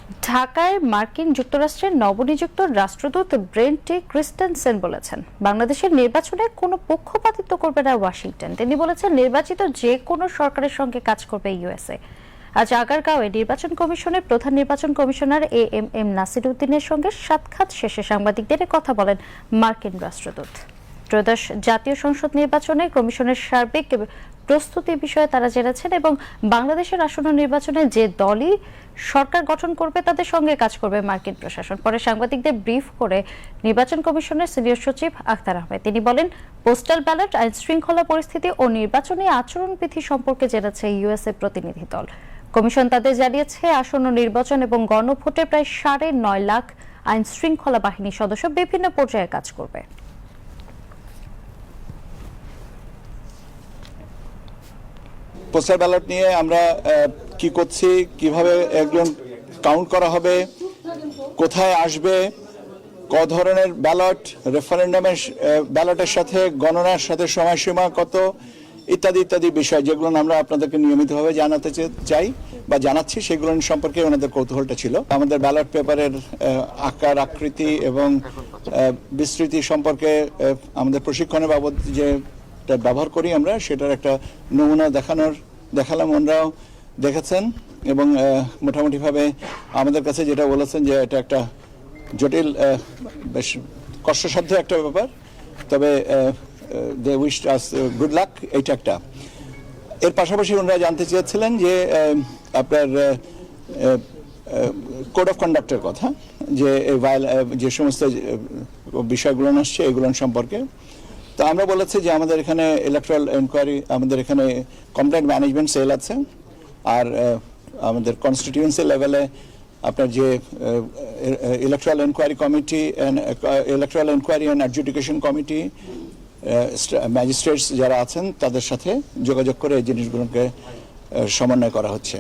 ঢাকায় মার্কিন যুক্তরাষ্ট্রের নবনিযুক্ত রাষ্ট্রদূত ব্রেন্ট টি ক্রিস্টেনসেন বলেছেন, বাংলাদেশের নির্বাচনে কোনো পক্ষপাতিত্ব করবে না ওয়াশিংটন। তিনি বলেছেন, নির্বাচিত যে কোনো সরকারের সঙ্গে কাজ করবে ইউএসএ। আজ আগারগাঁওয়ে নির্বাচন কমিশনের প্রধান নির্বাচন কমিশনার এএমএম নাসির উদ্দিনের সঙ্গে সাক্ষাৎ শেষে সাংবাদিকদের কথা বলেন মার্কিন রাষ্ট্রদূত। ত্রয়োদশ জাতীয় সংসদ নির্বাচনে কমিশনের সার্বিক প্রস্তুতির বিষয়ে তারা জেনেছেন এবং বাংলাদেশের আসন্ন নির্বাচনে যে দলই সরকার গঠন করবে তাদের সঙ্গে কাজ করবে মার্কিন প্রশাসন। পরে সাংবাদিকদের ব্রিফ করে নির্বাচন কমিশনের সিনিয়র সচিব আখতার আহমেদ তিনি বলেন, পোস্টাল ব্যালট, আইন শৃঙ্খলা পরিস্থিতি ও নির্বাচনী আচরণবিধি সম্পর্কে জেনেছে ইউএসএ প্রতিনিধি দল। কমিশন তাদের জানিয়েছে, আসন্ন নির্বাচন এবং গণভোটে প্রায় 9.5 লাখ আইন শৃঙ্খলা বাহিনীর সদস্য বিভিন্ন পর্যায়ে কাজ করবে। পোস্টাল ব্যালট নিয়ে আমরা কি করছি, কিভাবে একজন কাউন্ট করা হবে, কোথায় আসবে, ক ধরনের ব্যালট, রেফারেন্ডামের ব্যালটের সাথে গণনার সাথে সময়সীমা কত, ইত্যাদি ইত্যাদি বিষয় যেগুলো আমরা আপনাদেরকে নিয়মিতভাবে জানাতে চাই বা জানাচ্ছি, সেগুলো সম্পর্কে ওনাদের কৌতূহলটা ছিল। আমাদের ব্যালট পেপারের আকার, আকৃতি এবং বিস্তৃতি সম্পর্কে আমাদের প্রশিক্ষণের বাবদ যে ব্যবহার করি আমরা, সেটার একটা নমুনা দেখালাম, ওনারাও দেখেছেন এবং মোটামুটিভাবে আমাদের কাছে যেটা বলেছেন যে এটা একটা জটিল, বেশ কষ্টসাধ্য একটা ব্যাপার, তবে they wish us good luck, এইটা একটা। এর পাশাপাশি ওনারা জানতে চেয়েছিলেন যে আপনার কোড অফ কন্ডাক্টের কথা, যে সমস্ত বিষয়গুলো আসছে এগুলো সম্পর্কে। তো আমরা বলেছি যে আমাদের এখানে ইলেকট্রাল এনকোয়ারি, আমাদের এখানে কমপ্লেন্ট ম্যানেজমেন্ট সেল আছে, আর আমাদের কনস্টিটিউয়েন্সি লেভেলে আপনার যে electoral enquiry committee, electoral enquiry and adjudication committee, magistrates যারা আছেন তাদের সাথে যোগাযোগ করে এই জিনিসগুলোকে সমন্বয় করা হচ্ছে।